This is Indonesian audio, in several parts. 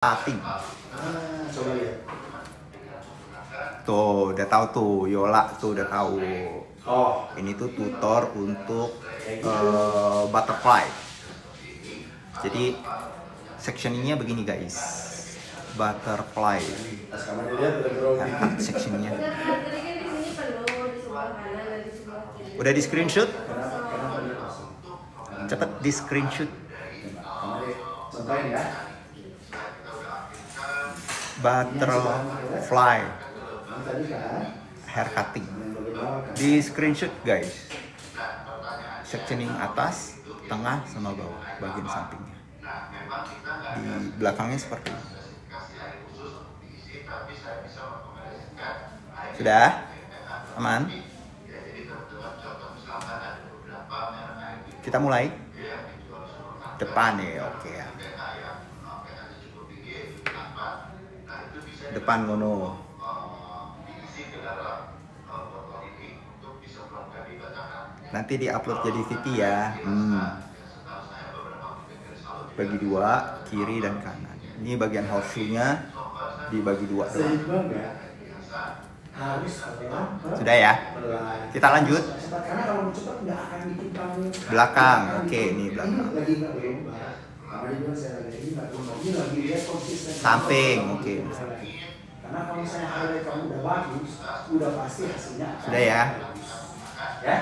Ating. Coba lihat. Tuh, udah tahu tuh, Yola tuh udah tahu. Oh, Ini tuh tutor untuk butterfly. Jadi sectioningnya begini guys. Butterfly. pas kamu dilihat udah grogi. Sectioningnya. Udah di screenshot? Kenapa dia kosong? Cepet di screenshot. Kamu contohin ya. Butterfly Yang tadi kan, hair cutting. yang bagian bawah kan. Di screenshot guys. Sectioning atas, tengah sama bawah, bagian sampingnya. Di belakangnya seperti ini. Sudah? Aman? Kita mulai? Depan ya, oke ya. Depan ngono. Nanti diupload jadi VT ya. Bagi dua, kiri dan kanan. Ini bagian horseshoe-nya dibagi dua doang. Seimbang nggak? Harus pelan. Sudah ya? Pelan. Kita lanjut. Cepat, karena kalau cepat nggak akan bikin kamu. Belakang, oke, ini belakang. Ini lagi nggak berubah. Karena dia bilang saya lagi nggak berubah. Ini lagi lihat konsisten. Samping, oke. Karena kalau misalnya highlight kamu udah bagus, udah pasti hasilnya. Sudah ya? Ya?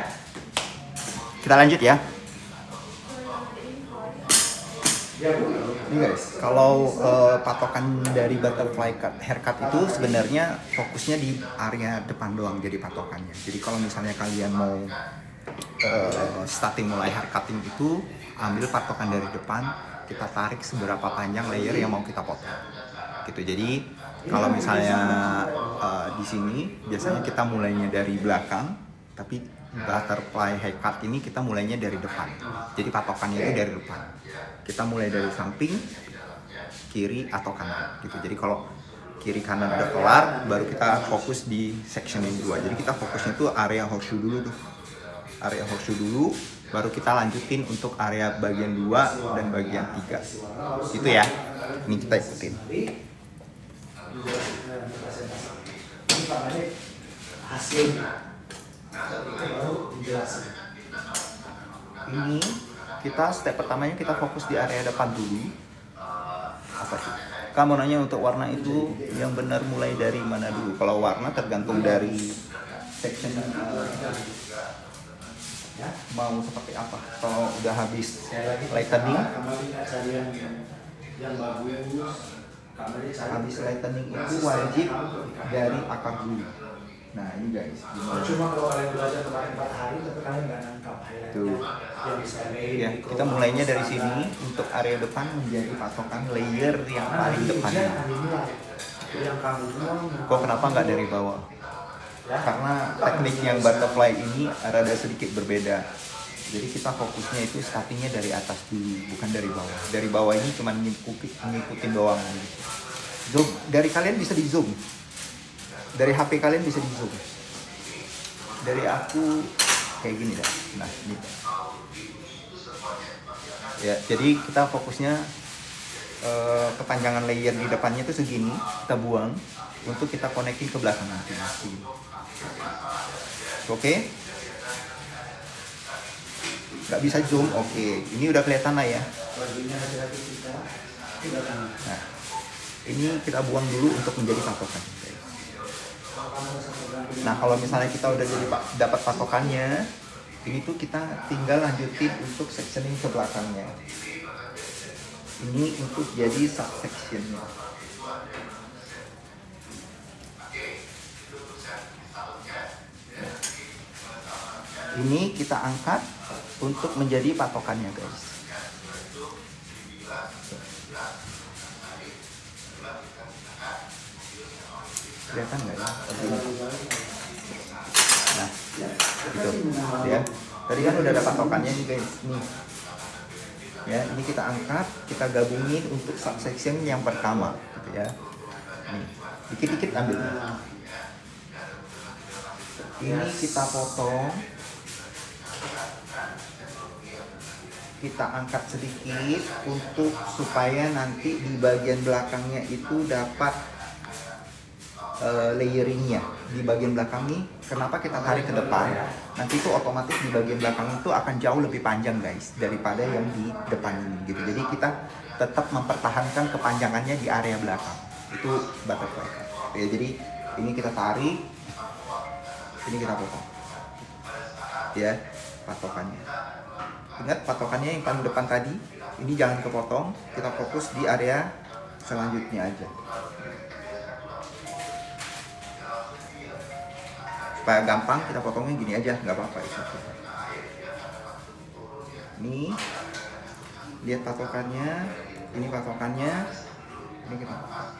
Kita lanjut ya. Ya boleh. Ini guys, kalau patokan dari butterfly haircut itu sebenarnya fokusnya di area depan doang jadi patokannya. Jadi kalau misalnya kalian mau starting mulai hair cutting itu, ambil patokan dari depan, kita tarik seberapa panjang layer yang mau kita potong. Gitu. Jadi kalau misalnya di sini biasanya kita mulainya dari belakang, tapi butterfly haircut ini kita mulainya dari depan. Jadi patokannya itu dari depan. Kita mulai dari samping, kiri atau kanan gitu. Jadi kalau kiri kanan udah kelar, baru kita fokus di sectioning 2. Jadi kita fokusnya tuh area horseshoe dulu tuh. Area horseshoe dulu, baru kita lanjutin untuk area bagian 2 dan bagian 3. Gitu ya. Ini kita ikutin. Hasilnya baru dijelasin. Ini kita step pertamanya kita fokus di area depan dulu. Apa sih? Kamu nanya untuk warna itu yang benar mulai dari mana dulu? Kalau warna tergantung dari section mau seperti apa. Kalau udah habis lightening, yang bagus, habis lightening itu wajib dari akar dulu. Nah ini guys, gimana? cuma kalau kalian belajar kemarin 4 hari tapi kalian nggak nangkap highlight Tuh. yang bisa Ya, kita mulainya dari sini untuk area depan menjadi patokan layer yang paling depannya. yang kamu buang Kok kenapa nggak dari bawah? Karena teknik yang butterfly ini rada sedikit berbeda. Jadi kita fokusnya itu startingnya dari atas dulu, bukan dari bawah. Dari bawah ini cuma ngikutin doang. Gitu. Zoom, dari kalian bisa di zoom. Dari HP kalian bisa di zoom. Dari aku kayak gini dah. Nah ini. Ya, jadi kita fokusnya kepanjangan layer di depannya itu segini, kita buang untuk kita konekin ke belakang nanti. Oke? Nggak bisa zoom, oke. Ini udah kelihatan lah ya. Nah, ini kita buang dulu untuk menjadi patokan. Nah, kalau misalnya kita udah jadi dapat patokannya, ini tuh kita tinggal lanjutin untuk sectioning ke belakangnya. Ini untuk jadi subsectionnya. Ini kita angkat untuk menjadi patokannya guys. Kelihatan nggak ya? Nah, gitu ya. Tadi kan udah ada patokannya nih guys. Nih. Ya, ini kita angkat, kita gabungin untuk subsection yang pertama, gitu ya. Nih, dikit-dikit ambil. Ini kita potong kita angkat sedikit untuk supaya nanti di bagian belakangnya itu dapat layeringnya di bagian belakang nih. Kenapa kita tarik ke depan? Nanti itu otomatis di bagian belakang itu akan jauh lebih panjang guys daripada yang di depan ini gitu. Jadi kita tetap mempertahankan kepanjangannya di area belakang. Itu butterfly ya. Jadi ini kita tarik, ini kita potong ya patokannya. Ingat patokannya yang paling depan tadi, ini jangan kepotong, kita fokus di area selanjutnya aja. Supaya gampang kita potongnya gini aja, nggak apa-apa itu. Ini lihat patokannya, ini patokannya, ini kita potong.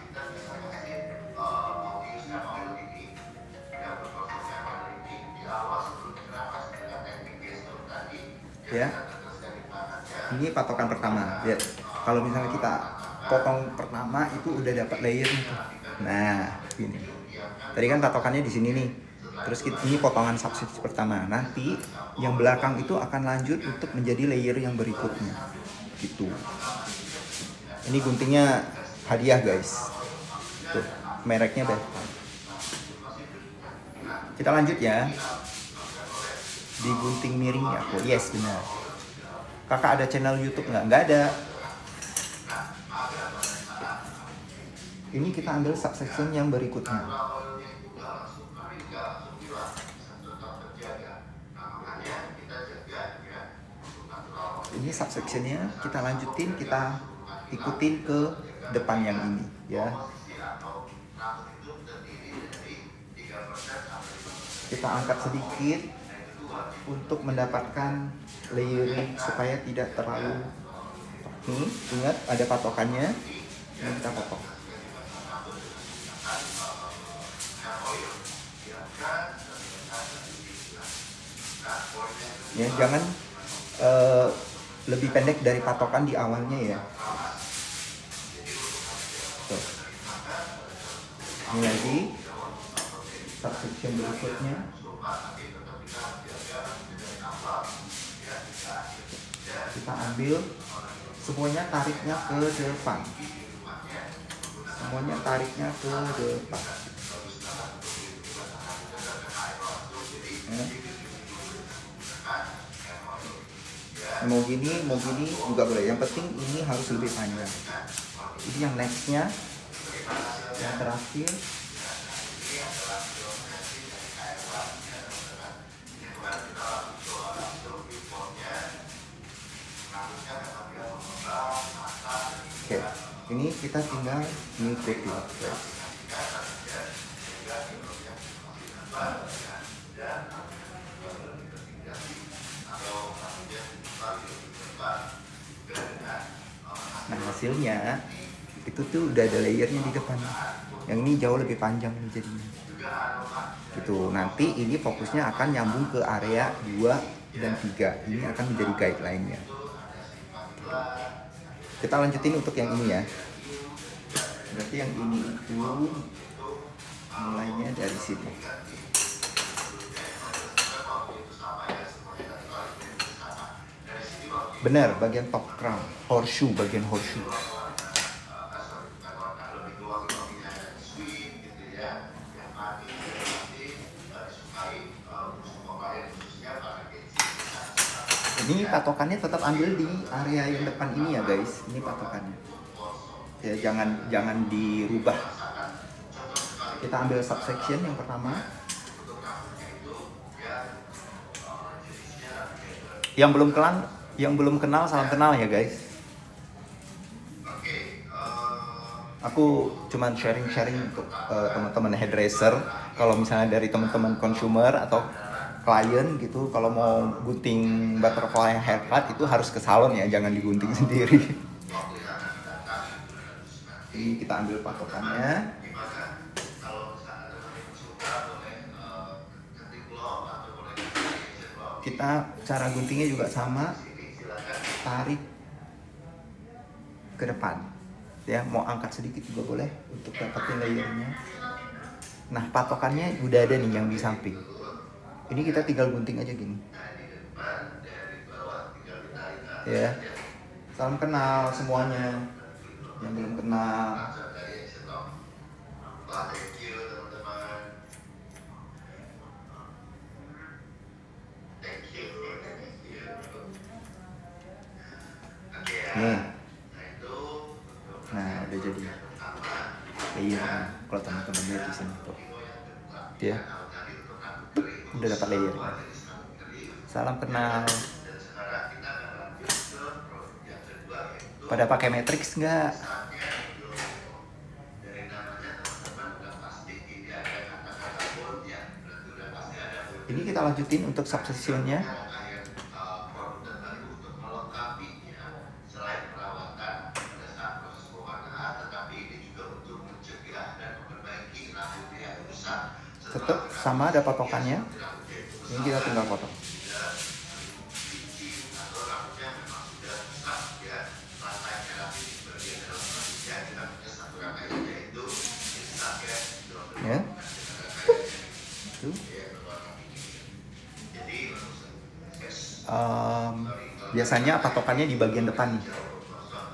Ya, ini patokan pertama. Lihat, kalau misalnya kita potong pertama itu udah dapat layer itu. Nah, ini. Tadi kan patokannya di sini nih. Terus ini potongan substitusi pertama. Nanti yang belakang itu akan lanjut untuk menjadi layer yang berikutnya. Gitu. Ini guntingnya hadiah guys. Tuh, mereknya Bethel. Kita lanjut ya. Di gunting miringnya. Oh yes, benar. Kakak ada channel YouTube nggak? Nggak ada. Ini kita ambil subsection yang berikutnya. Ini subsectionnya kita lanjutin, kita ikutin ke depan yang ini ya. Kita angkat sedikit untuk mendapatkan layering supaya tidak terlalu. Nih, ingat ada patokannya. Ini kita potong. Ya, jangan lebih pendek dari patokan di awalnya ya. Tuh. Ini lagi subsection berikutnya. Kita ambil semuanya, tariknya ke depan. Semuanya tariknya ke depan. Mau gini juga boleh. Yang penting ini harus lebih panjang. Ini yang nextnya, yang terakhir. Oke, ini kita tinggal mengikuti. Nah hasilnya itu tuh udah ada layernya di depan. Yang ini jauh lebih panjang nih jadinya. Gitu. Nanti ini fokusnya akan nyambung ke area 2 dan 3. Ini akan menjadi guideline-nya. Kita lanjutin untuk yang ini ya. Berarti yang ini itu mulainya dari sini. Benar, bagian top crown, horseshoe, bagian horseshoe. Ini patokannya tetap ambil di area yang depan ini ya guys. Ini patokannya. Ya jangan dirubah. Kita ambil subsection yang pertama. Yang belum kenal salam kenal ya guys. Aku cuman sharing untuk teman-teman hairdresser. Kalau misalnya dari teman-teman consumer atau klien gitu, kalau mau gunting butterfly haircut itu harus ke salon ya, jangan digunting sendiri. Ini kita ambil patokannya. Kita cara guntingnya juga sama, tarik ke depan ya, mau angkat sedikit juga boleh untuk dapetin layernya. Nah patokannya udah ada nih yang di samping. Ini kita tinggal gunting aja gini. Ya, salam kenal semuanya yang belum kenal. Nih, nah udah jadi layer. Kalau teman-teman lihat di sini tuh, ya, udah dapat layer. Salam kenal. Pada pakai matrix nggak? Ini kita lanjutin untuk subsessionnya. Tetap sama ada patokannya. Ini kita tinggal potong. Ya. Tuh. Biasanya patokannya di bagian depan nih.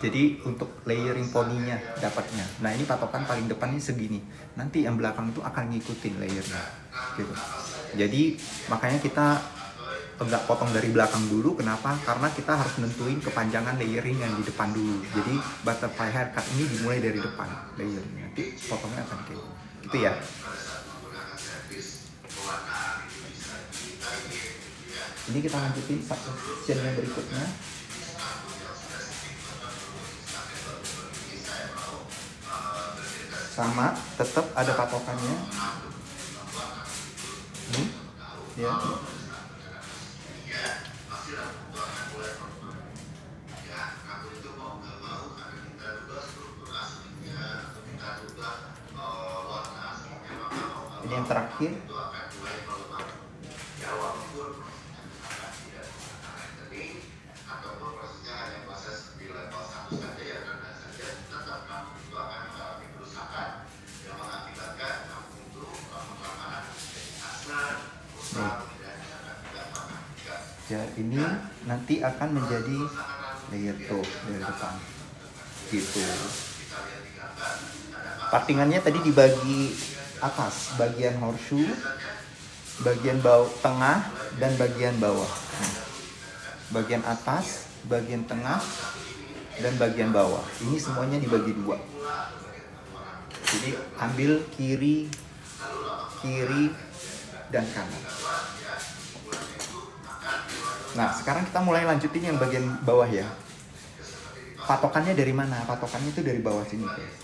Jadi untuk layering poninya dapatnya. Nah ini patokan paling depannya segini. Nanti yang belakang itu akan ngikutin layernya, gitu. Jadi makanya kita enggak potong dari belakang dulu. Kenapa? Karena kita harus nentuin kepanjangan layering yang di depan dulu. Jadi butterfly haircut ini dimulai dari depan layernya. Nanti potongnya akan kayak gitu ya. Ini kita lanjutin subsection yang berikutnya. Sama, tetap ada patokannya. Nih, ya. Ini yang terakhir. Ya, ini nanti akan menjadi layer tuh dari depan gitu. Partingannya tadi dibagi atas, bagian horseshoe, bagian bawah tengah, dan bagian bawah. Bagian atas, bagian tengah, dan bagian bawah. Ini semuanya dibagi dua. Jadi ambil kiri, dan kanan. Nah, sekarang kita mulai lanjutin yang bagian bawah ya. Patokannya dari mana? Patokannya itu dari bawah sini, guys.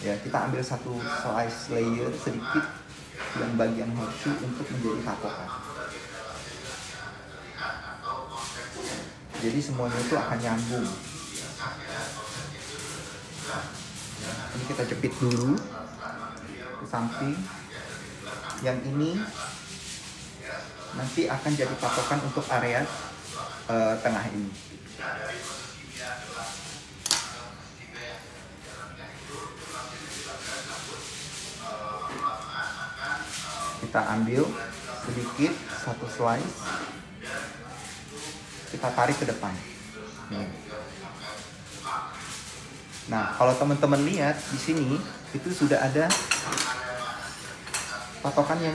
Ya, kita ambil satu slice layer sedikit yang bagian horseshoe untuk menjadi patokan. Jadi semuanya itu akan nyambung. Ini kita jepit dulu ke samping. Yang ini nanti akan jadi patokan untuk area tengah ini. Kita ambil sedikit satu slice, kita tarik ke depan. Nah, kalau teman-teman lihat di sini itu sudah ada patokan yang,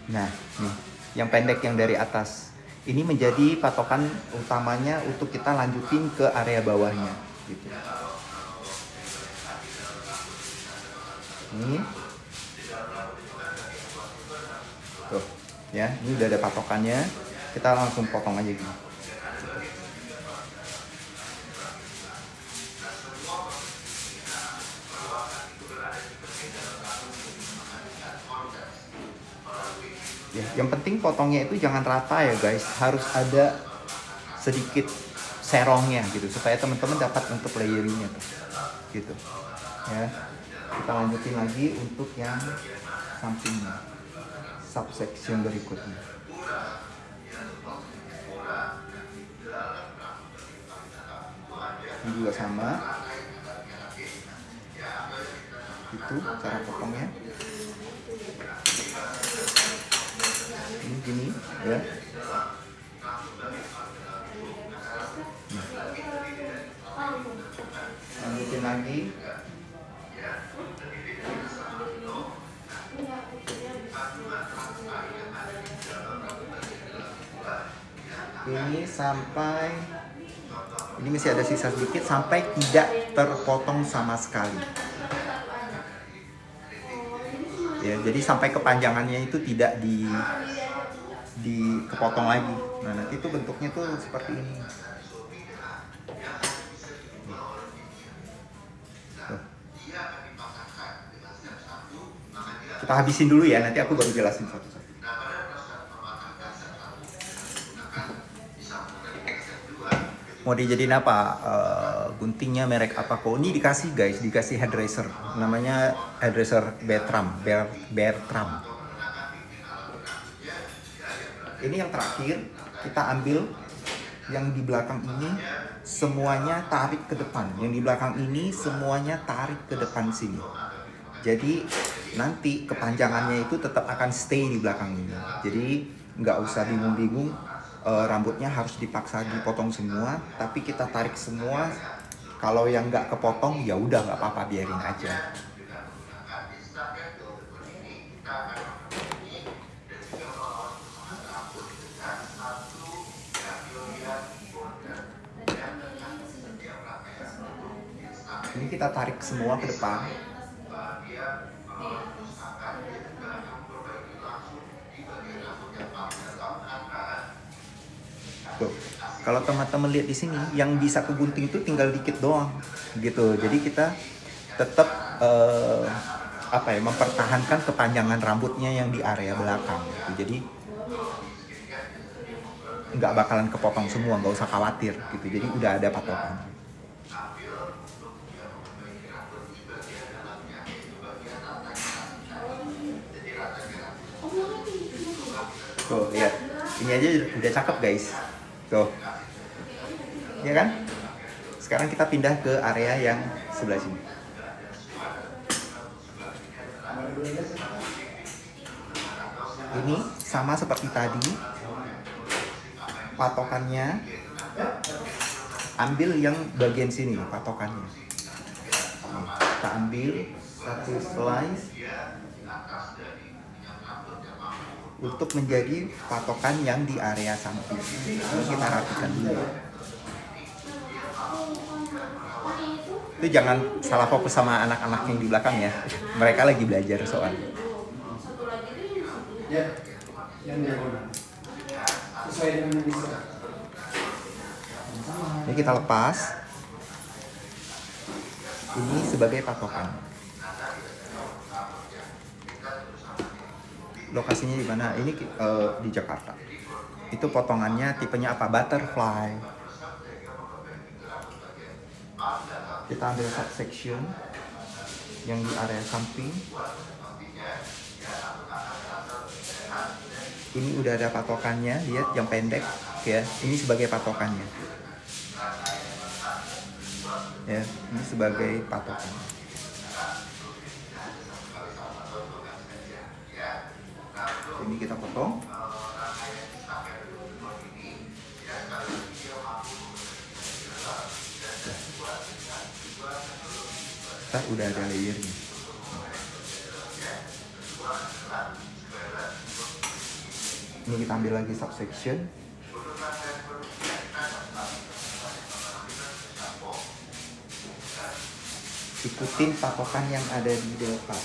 nah, nih, yang pendek yang dari atas. Ini menjadi patokan utamanya untuk kita lanjutin ke area bawahnya, gitu. Ini, tuh, ya, ini udah ada patokannya. Kita langsung potong aja gini. Ya, yang penting potongnya itu jangan rata ya guys, harus ada sedikit serongnya gitu supaya teman-teman dapat untuk layeringnya tuh, gitu. Ya, kita lanjutin lagi untuk yang sampingnya, subsection berikutnya. Ini juga sama, itu cara potongnya. Ini gini ya. lurusin lagi. Ini sampai, ini masih ada sisa sedikit sampai tidak terpotong sama sekali. Ya, jadi sampai kepanjangannya itu tidak kepotong lagi. Nah, nanti itu bentuknya tuh seperti ini. Tuh. Kita habisin dulu ya, nanti aku baru jelasin satu-satu. Mau dijadiin apa? Guntingnya merek apa kok? Ini dikasih guys, dikasih hairdresser. Namanya hairdresser Bertram. Ini yang terakhir, kita ambil yang di belakang ini semuanya tarik ke depan. Yang di belakang ini semuanya tarik ke depan sini. Jadi nanti kepanjangannya itu tetap akan stay di belakang ini. Jadi nggak usah bingung-bingung. Rambutnya harus dipaksa dipotong semua, tapi kita tarik semua. Kalau yang nggak kepotong ya udah nggak apa-apa, biarin aja. Ini kita tarik semua ke depan. Tuh. Kalau teman-teman lihat di sini, yang bisa kegunting itu tinggal dikit doang, gitu. Jadi kita tetap mempertahankan kepanjangan rambutnya yang di area belakang. Gitu. Jadi nggak bakalan kepotong semua, nggak usah khawatir, gitu. Jadi udah ada patokan. Tuh lihat, ini aja udah cakep guys. Tuh, ya kan? Sekarang kita pindah ke area yang sebelah sini. Ini sama seperti tadi, patokannya ambil yang bagian sini, patokannya. Kita ambil satu slice untuk menjadi patokan yang di area samping. Kita rapikan dulu. Itu jangan salah fokus sama anak-anak yang di belakang ya. Mereka lagi belajar soalnya. Ya, yang diagonal. Sesuai dengan yang bisa. Ini kita lepas. Ini sebagai patokan. Lokasinya di mana? Ini di Jakarta. Itu potongannya tipenya apa? Butterfly. Kita ambil subsection yang di area samping. Ini udah ada patokannya, lihat yang pendek ya. Ini sebagai patokannya. Ya, ini sebagai patokan. Ini kita potong. Kita udah ada layernya. Ini kita ambil lagi subsection. Ikutin patokan yang ada di depan.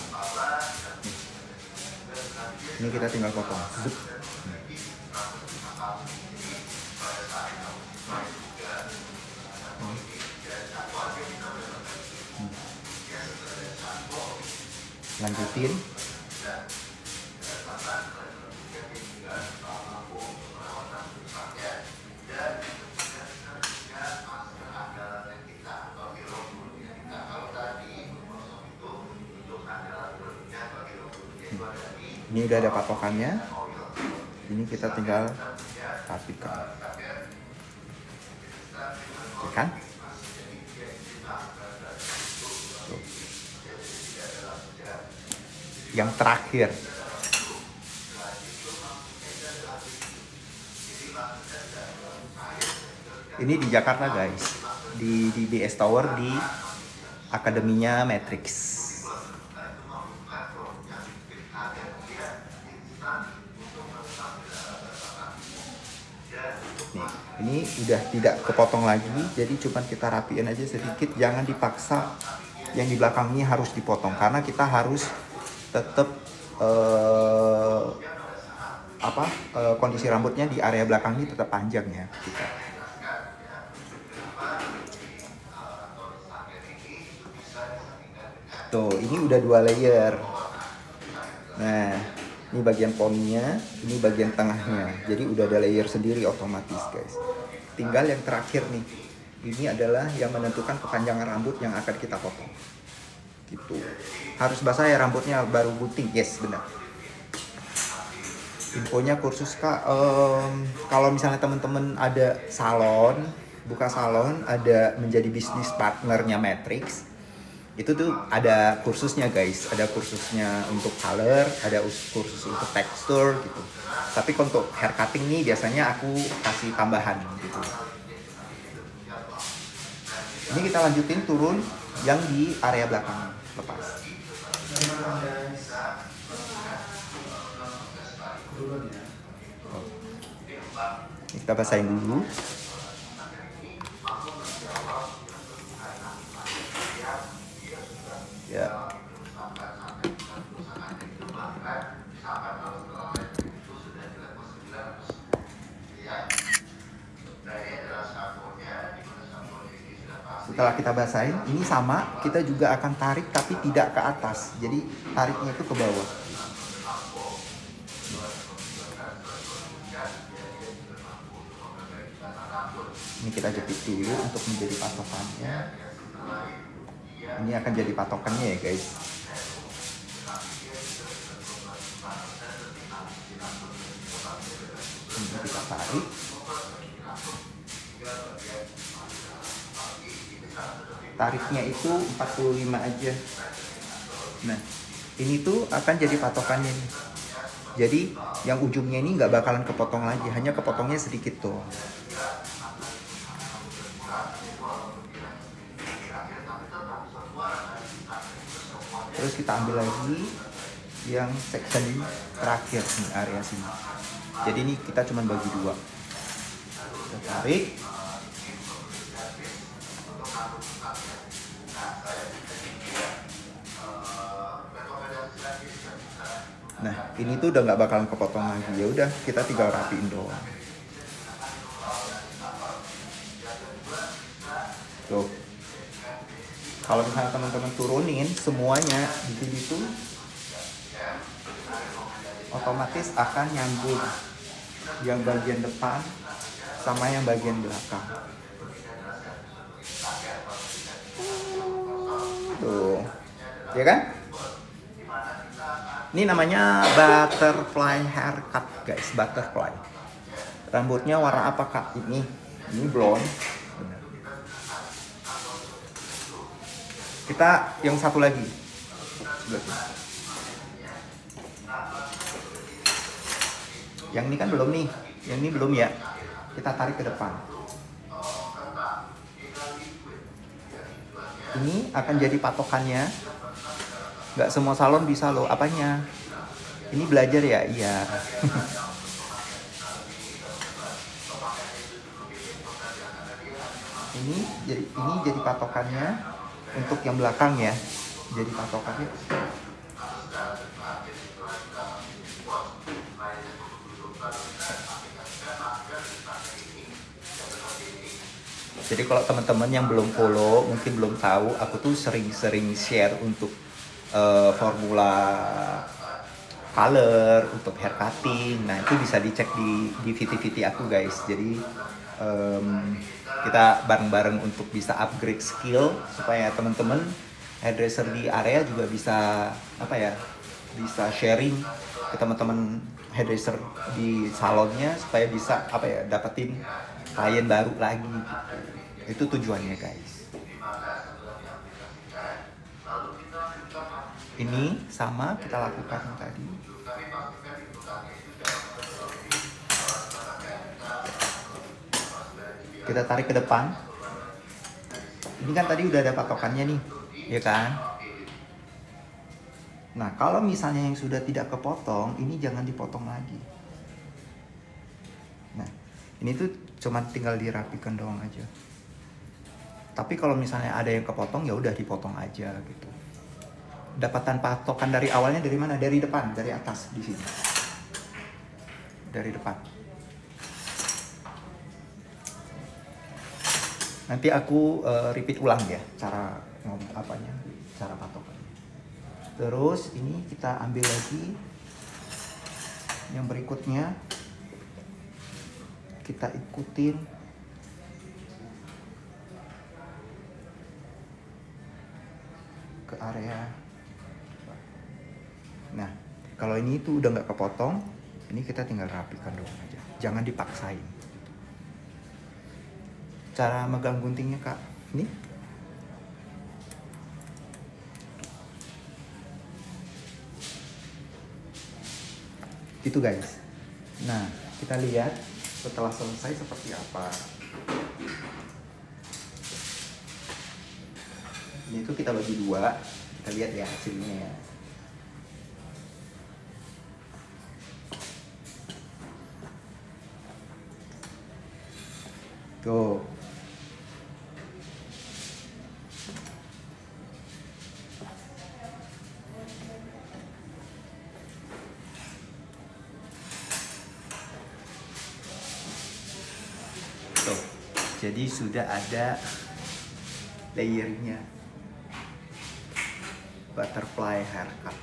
Ini kita tinggal potong. Lanjutin. Ini udah ada patokannya. Ini kita tinggal rapikan. Oke kan? Tuh. Yang terakhir. Ini di Jakarta guys. Di BS Tower di akademinya Matrix. Nih, ini udah tidak kepotong lagi, jadi cuman kita rapiin aja sedikit, jangan dipaksa yang di belakang ini harus dipotong karena kita harus tetap kondisi rambutnya di area belakang ini tetap panjang ya kita. Tuh, ini udah 2 layer. Nah, ini bagian poninya, ini bagian tengahnya. Jadi udah ada layer sendiri otomatis, guys. Tinggal yang terakhir nih. Ini adalah yang menentukan kepanjangan rambut yang akan kita potong. Gitu. Harus basah ya rambutnya baru gunting. Yes, benar. Infonya kursus Kak, kalau misalnya teman-teman ada salon, buka salon, ada menjadi bisnis partnernya Matrix, itu tuh ada kursusnya guys, ada kursusnya untuk color, ada kursus untuk tekstur gitu. Tapi untuk hair cutting nih biasanya aku kasih tambahan gitu. Ini kita lanjutin turun yang di area belakang, lepas. Kita basahin dulu. Ya. Setelah kita basahin, ini sama, kita juga akan tarik tapi tidak ke atas. Jadi tariknya itu ke bawah. Ini kita jepit dulu untuk menjadi patokannya. Ini akan jadi patokannya ya guys. Ini kita tarik. Tariknya itu 45 aja. Nah, ini tuh akan jadi patokannya nih. Jadi yang ujungnya ini nggak bakalan kepotong lagi, hanya kepotongnya sedikit tuh. Terus kita ambil lagi yang section terakhir nih, area sini. Jadi ini kita cuma bagi 2. Kita tarik. Nah, ini tuh udah nggak bakalan kepotong lagi. Ya udah, kita tinggal rapiin doang. Tuh. Kalau misalnya teman-teman turunin semuanya di sini tuh otomatis akan nyambung yang bagian depan sama yang bagian belakang. Tuh. Ya kan? Ini namanya butterfly haircut, guys, butterfly. Rambutnya warna apa, Kak? Ini blonde. Benar. Kita yang satu lagi. Yang ini kan belum nih. Yang ini belum ya. Kita tarik ke depan. Ini akan jadi patokannya. Nggak semua salon bisa loh. Apanya? Ini belajar ya? Iya. ini jadi patokannya untuk yang belakang ya. Jadi patokannya. Jadi kalau teman-teman yang belum follow, mungkin belum tahu, aku tuh sering-sering share untuk formula color untuk hair cutting. Nah, itu bisa dicek di VT-VT aku guys. Jadi kita bareng-bareng untuk bisa upgrade skill supaya teman-teman hairdresser di area juga bisa bisa sharing ke teman-teman hairdresser di salonnya supaya bisa dapetin klien baru lagi gitu. Itu tujuannya guys. Ini sama kita lakukan tadi. Kita tarik ke depan. Ini kan tadi udah ada patokannya nih. ya kan? Nah, kalau misalnya yang sudah tidak kepotong, ini jangan dipotong lagi. Nah, ini tuh cuma tinggal dirapikan doang aja. Tapi kalau misalnya ada yang kepotong, ya udah dipotong aja gitu. Dapatan patokan dari awalnya dari mana? Dari depan, dari atas di sini. Dari depan. Nanti aku repeat ulang ya cara ngomong apanya, cara patokan. Terus ini kita ambil lagi yang berikutnya, kita ikutin ke area. Nah, kalau ini tuh udah nggak kepotong, ini kita tinggal rapikan doang aja, jangan dipaksain. Cara megang guntingnya kak, nih. Gitu guys. Nah, kita lihat setelah selesai seperti apa. Ini tuh kita bagi dua, kita lihat ya hasilnya ya. Tuh. Tuh. Jadi sudah ada layernya. Butterfly haircut.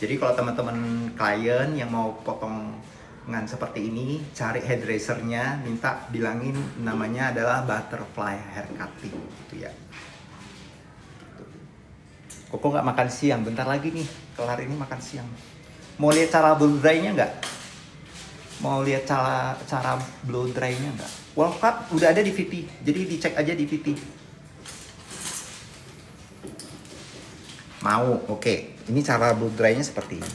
Jadi kalau teman-teman klien yang mau potongan seperti ini, cari hairdressernya, minta bilangin namanya adalah butterfly haircutting gitu ya. Koko nggak makan siang, bentar lagi nih kelar ini makan siang. Mau lihat cara blow dry-nya nggak? Mau lihat cara blow dry-nya nggak? Wall cut udah ada di VT, jadi dicek aja di VT. Mau, oke. Ini cara blow dry-nya seperti ini.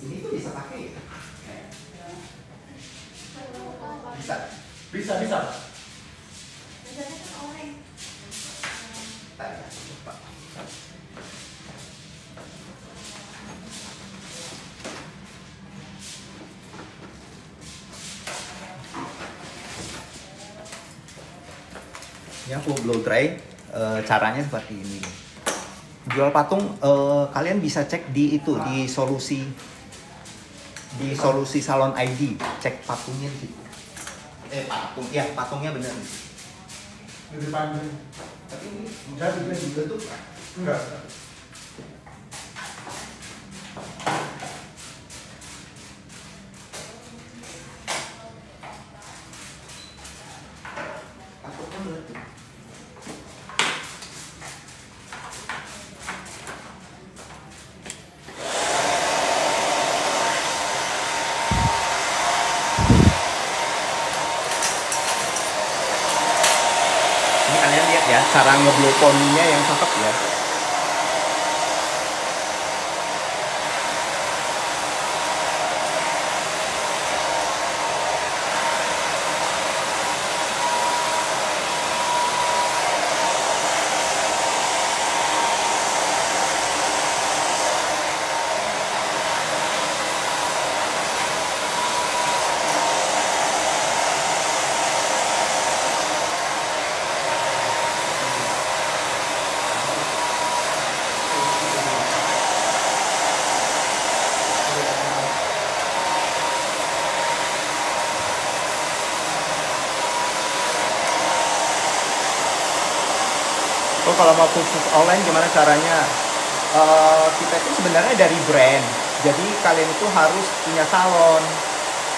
Ini tuh bisa pakai ya? Bisa. Bisa. Tadi aku lupa. Ini aku blow dry, caranya seperti ini. Jual patung, kalian bisa cek di itu, di solusi salon ID, cek patungnya di situ. Patungnya bener. Lebih panjang. Tapi ini Jadi bentuk enggak. patungnya meletup. Ini kalian lihat ya, cara ngeblow poninya yang cakep ya. Oh, kalau mau khusus online gimana caranya? Kita itu sebenarnya dari brand. Jadi kalian itu harus punya salon.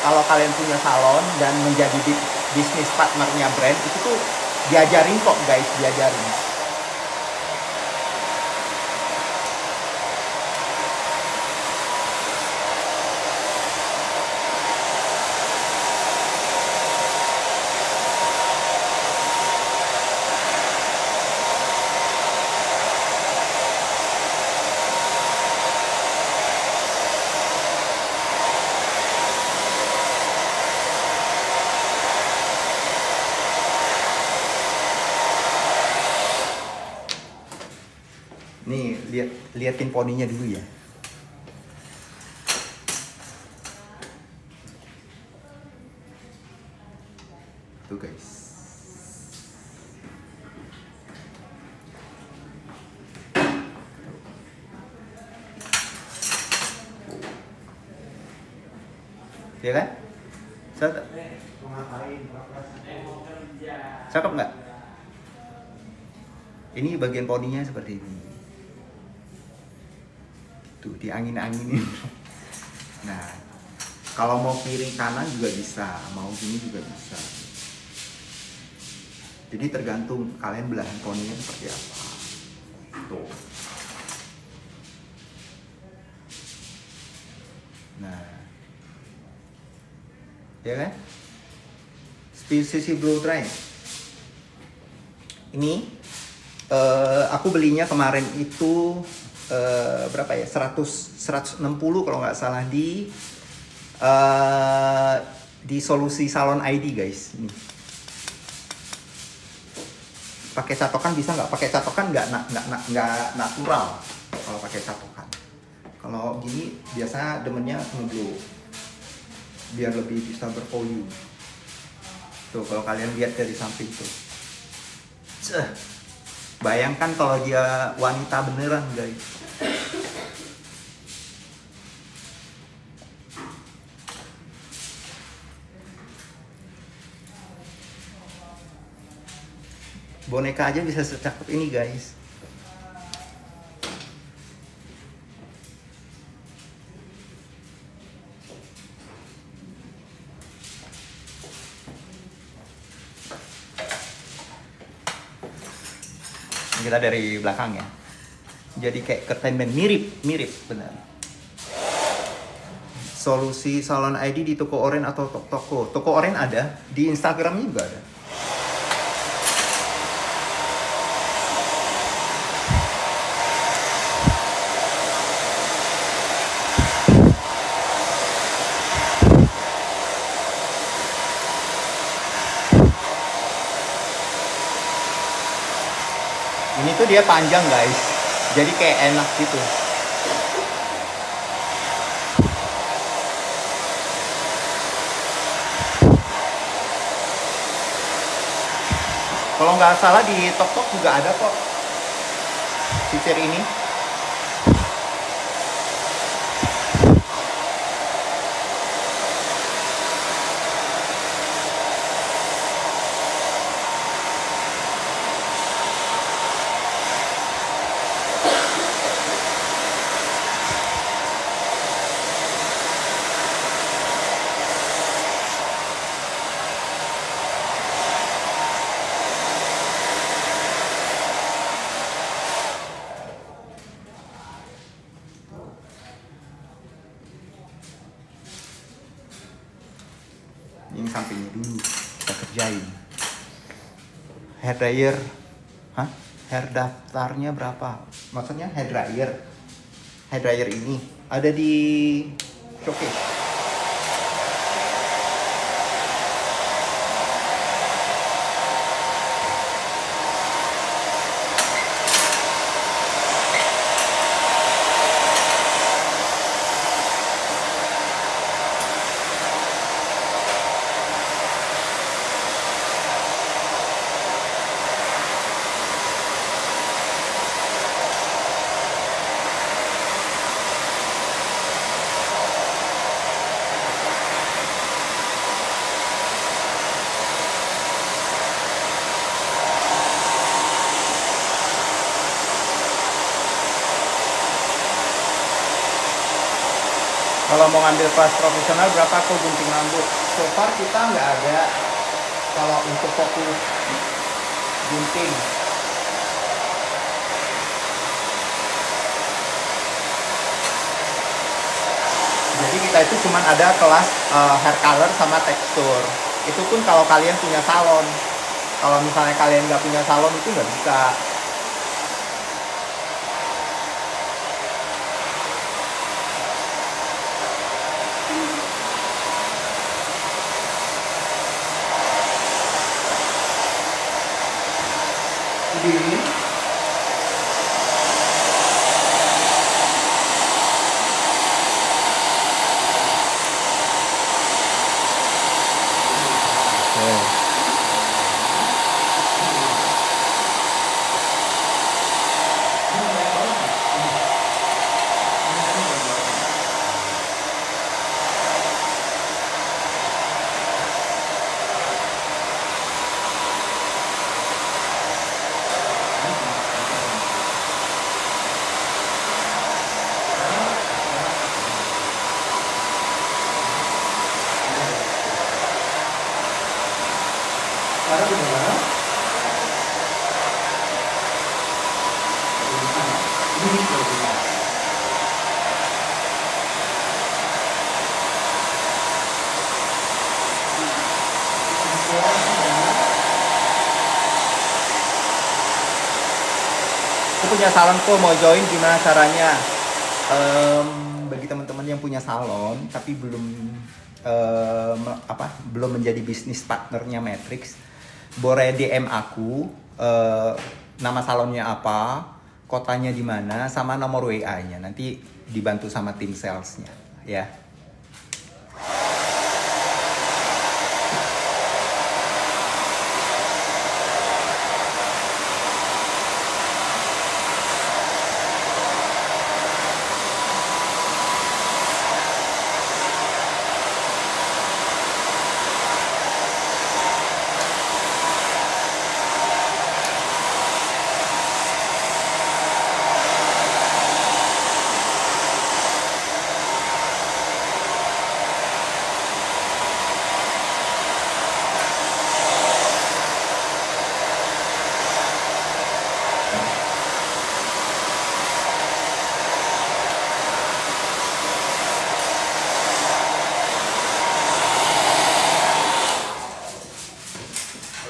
Kalau kalian punya salon dan menjadi bisnis partnernya brand, itu tuh diajarin kok guys, diajarin. liatin poninya dulu ya. Tuh guys. Ya kan? Cakep, cakep nggak? Ini bagian poninya seperti ini. Tuh diangin-anginin. Nah, kalau mau kiri kanan juga bisa, mau gini juga bisa. Jadi tergantung kalian belahan poninya seperti apa. Tuh. Nah, ya kan? Sisi blow dry. Ini aku belinya kemarin itu berapa ya? 160 kalau nggak salah di Solusi Salon ID guys. Nih. Pakai catokan bisa nggak? Pakai catokan nggak natural kalau pakai catokan. Kalau gini biasanya demennya ngeblow biar lebih bisa bervolume. Tuh kalau kalian lihat dari samping tuh. Bayangkan kalau dia wanita beneran guys. Boneka aja bisa secakep ini guys. Kita dari belakang ya, jadi kayak curtain band, mirip benar. Solusi Salon ID di toko oren atau toko oren ada, di Instagramnya juga ada. Ini tuh dia panjang guys, jadi kayak enak gitu. Kalau nggak salah di Tok juga ada kok fitur ini. Ini sampingnya dulu kita kerjain. Hair dryer, hair daftarnya berapa? Maksudnya hair dryer ini ada di showcase. Kalau mau ngambil kelas profesional berapa kok gunting rambut? So far kita nggak ada kalau untuk fokus gunting. Jadi kita itu cuma ada kelas hair color sama tekstur. Itu pun kalau kalian punya salon. Kalau misalnya kalian nggak punya salon itu nggak bisa. Ini Sekarang udah. Ini kalau Aku punya salon kok, mau join gimana caranya? Bagi teman-teman yang punya salon tapi belum menjadi bisnis partnernya Matrix, boleh DM aku, nama salonnya apa, kotanya di mana, sama nomor WA-nya. Nanti dibantu sama tim salesnya, ya.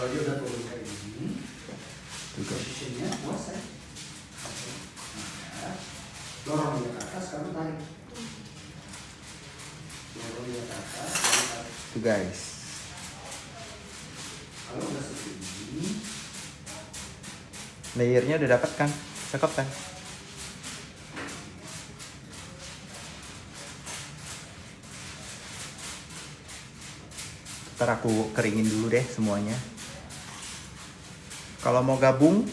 kalau dia udah turun kayak gini, posisinya puas ya. Nah, dorong dia ke atas, kamu tarik. Dorong dia ke atas, kamu tarik. Tuh guys. Kalau udah seperti ini, Layernya udah dapat kan? Cakep kan? Ntar aku keringin dulu deh semuanya. Kalau mau gabung,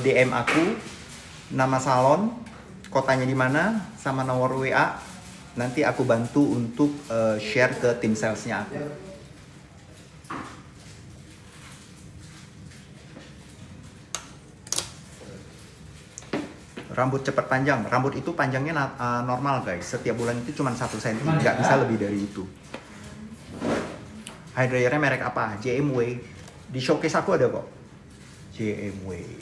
DM aku, nama salon, kotanya di mana, sama nomor WA. Nanti aku bantu untuk share ke tim salesnya aku. Rambut cepat panjang. Rambut itu panjangnya normal guys. Setiap bulan itu cuma 1 cm, nggak bisa lebih dari itu. Hair dryernya merek apa? JMW. Di showcase aku ada kok. JMW.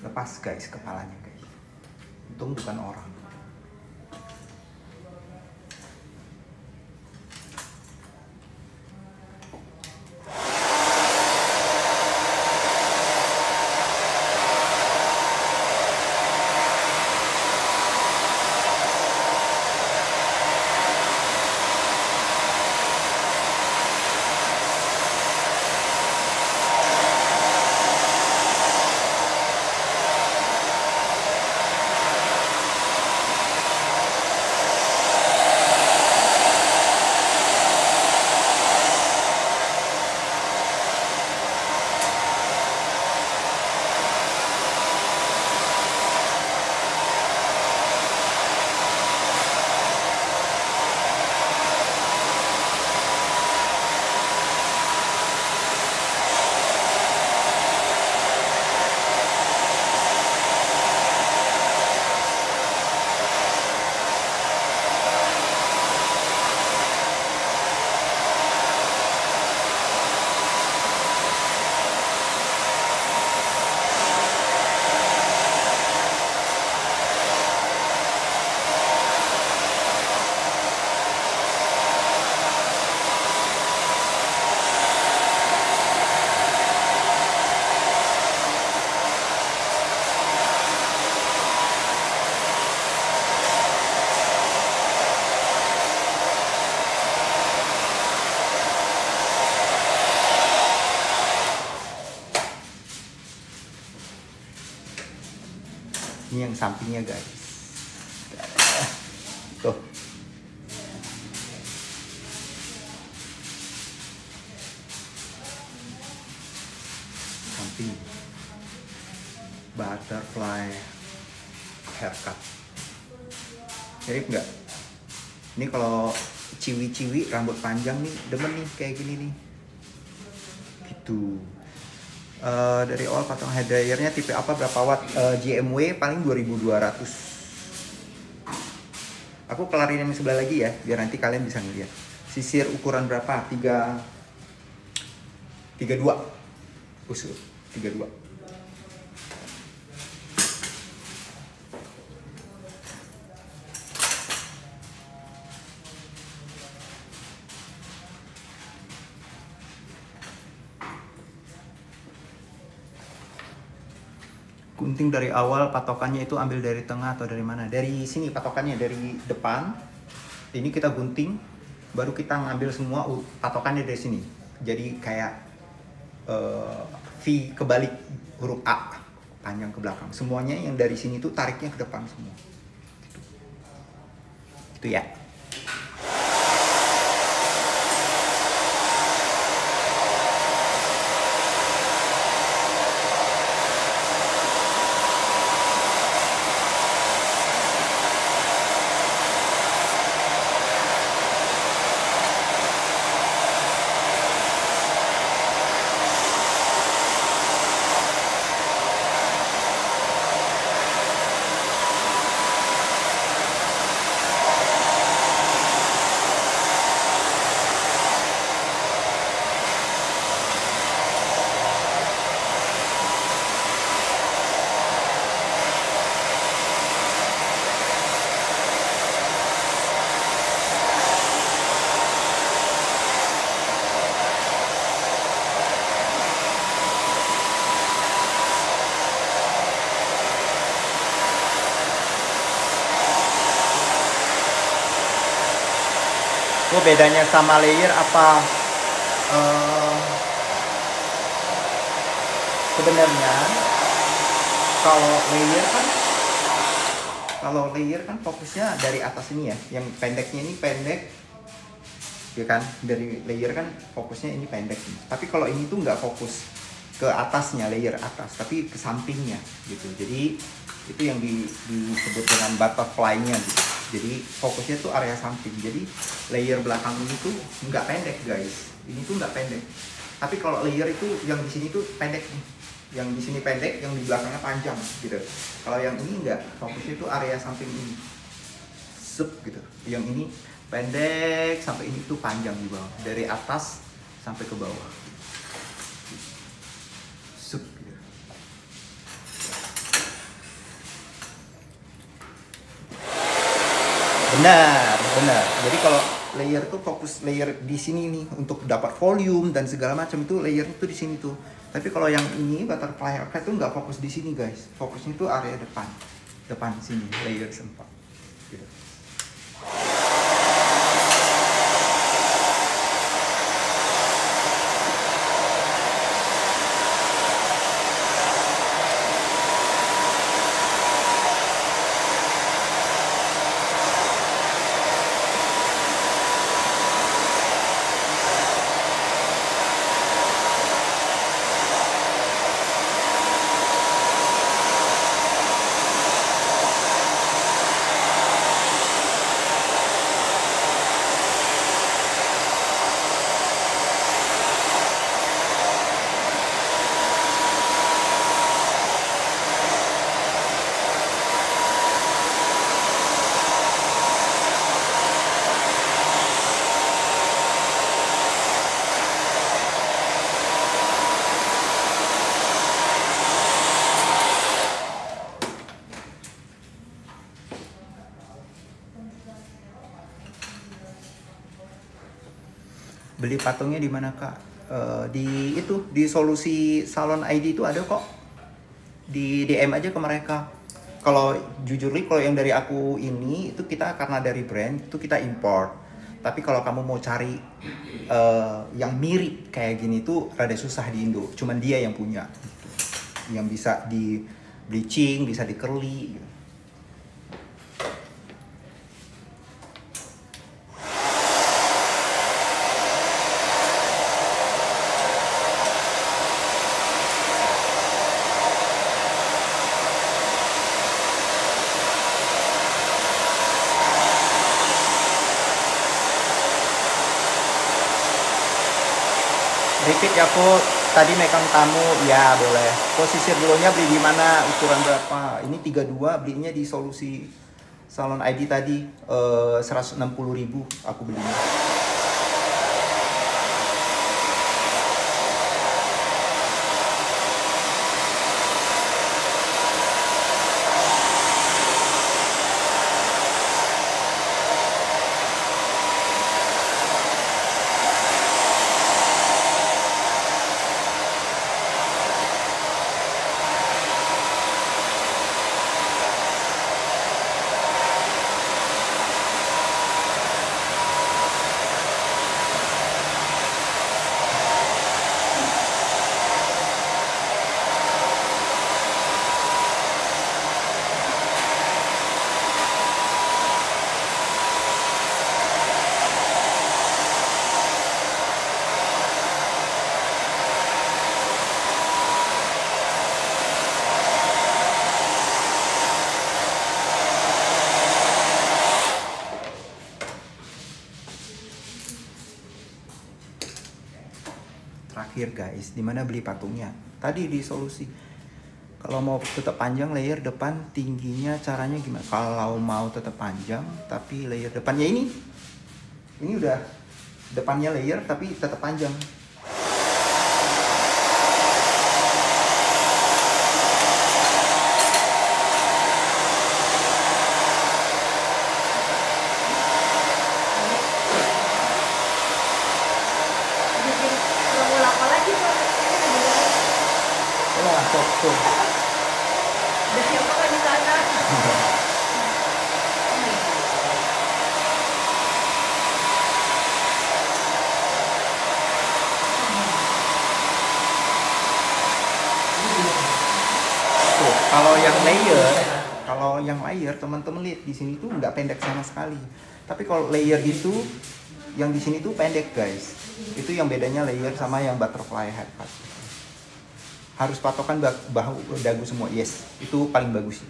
Lepas guys kepalanya guys. Untung bukan orang. Ini yang sampingnya guys. Tuh. pasti butterfly haircut. Mirip nggak? Ini kalau ciwi-ciwi rambut panjang nih demen nih kayak gini nih gitu. Dari awal patung hair dryernya tipe apa, berapa watt? GMW paling 2200. Aku kelarin yang sebelah lagi ya biar nanti kalian bisa ngeliat. Sisir ukuran berapa? 32 usul 32. Gunting dari awal patokannya itu ambil dari tengah atau dari mana? Dari sini patokannya, dari depan. Ini kita gunting, baru kita ngambil semua patokannya dari sini. Jadi kayak V kebalik huruf A, panjang ke belakang. Semuanya yang dari sini tuh tariknya ke depan semua. Gitu. Itu ya. Itu bedanya sama layer apa? Sebenarnya kalau layer kan fokusnya dari atas ini ya, yang pendeknya ini pendek, ya kan? Dari layer kan fokusnya ini pendek. Tapi kalau ini tuh nggak fokus ke atasnya, layer atas, tapi ke sampingnya gitu. Jadi itu yang disebut dengan butterfly-nya gitu. Jadi fokusnya tuh area samping. Jadi layer belakang ini tuh nggak pendek guys. Ini tuh nggak pendek. Tapi kalau layer itu yang di sini tuh pendek nih. Yang di sini pendek, yang di belakangnya panjang gitu. Kalau yang ini nggak, fokusnya tuh area samping ini. Sup gitu. Yang ini pendek sampai ini tuh panjang di bawah. Dari atas sampai ke bawah. Sup gitu. Benar. Jadi kalau layer tuh fokus layer di sini nih untuk dapat volume dan segala macam, itu layer itu di sini tuh. Tapi kalau yang ini butterfly haircut tuh nggak fokus di sini guys. Fokusnya tuh area depan sini, layer sempat. Gitu. Beli patungnya di mana kak? Di solusi salon ID itu ada kok. Di DM aja ke mereka. Kalau jujur nih, kalau yang dari aku ini itu kita karena dari brand itu kita import. Tapi kalau kamu mau cari yang mirip kayak gini tuh rada susah di Indo. Cuman dia yang punya. Yang bisa di bleaching, bisa di curly. Gitu. Repeat ya aku tadi megang tamu ya boleh. Posisi dulunya beli di mana, ukuran berapa? Ini 32 belinya di Solusi Salon ID tadi 160.000 aku belinya. Terakhir guys, dimana beli patungnya? Tadi di Solusi. Kalau mau tetap panjang layer depan tingginya caranya gimana? Kalau mau tetap panjang tapi layer depannya ini udah depannya layer tapi tetap panjang. Tuh. Udah siapa kan di sana? Tuh, kalau yang layer teman-teman lihat di sini tuh nggak pendek sama sekali. Tapi kalau layer itu yang di sini tuh pendek guys. Itu yang bedanya layer sama yang butterfly headcut. Harus patokan bahu dagu semua, yes, itu paling bagus.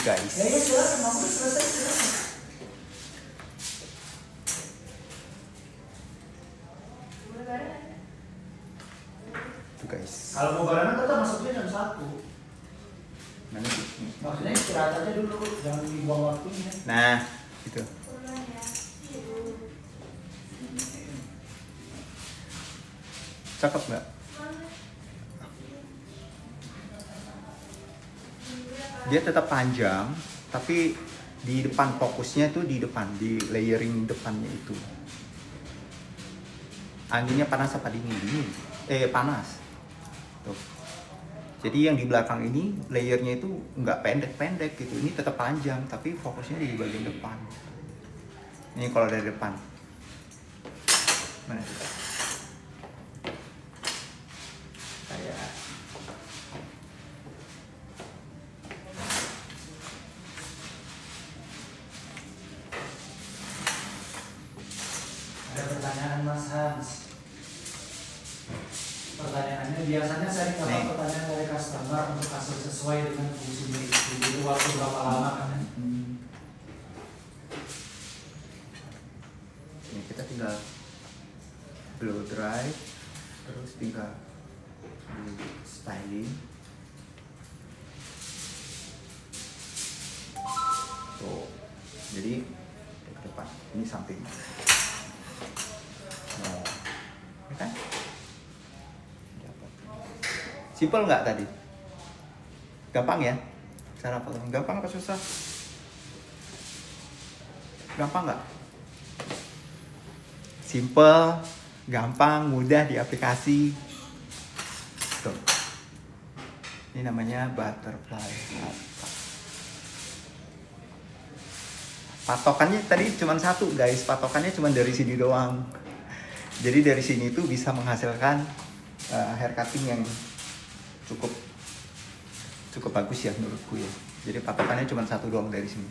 guys. Ya, ya silakan, mau selesai silakan. Tuh guys. Kalau mau barengan tetap masuknya jam 1. Mana sih? Maksudnya istirahat aja dulu, jangan dibuang waktunya. Nah, gitu. Cakep nggak? Dia tetap panjang, tapi di depan fokusnya tuh di depan, di layering depannya itu. Anginnya panas apa dingin? Dingin. Panas. Tuh. Jadi yang di belakang ini layernya itu nggak pendek-pendek gitu. Ini tetap panjang, tapi fokusnya di bagian depan. Ini kalau dari depan. Mana sih? Kayak pertanyaannya biasanya sering dapat Nih. pertanyaan dari customer untuk kasih sesuai dengan fungsinya itu. Jadi waktu berapa lama kan? Ini kita tinggal blow dry, terus tinggal di styling. Tuh, jadi ke depan, ini samping. Nah, ya kan? Dapat. Simple nggak tadi? Gampang ya? Cara potong gampang apa susah? Gampang nggak? Simple, gampang, mudah di aplikasi. Tuh. Ini namanya butterfly. Patokannya tadi cuma satu guys, patokannya cuma dari sini doang. Jadi dari sini itu bisa menghasilkan hair cutting yang cukup bagus ya menurutku ya. Jadi patokannya cuma satu doang dari sini.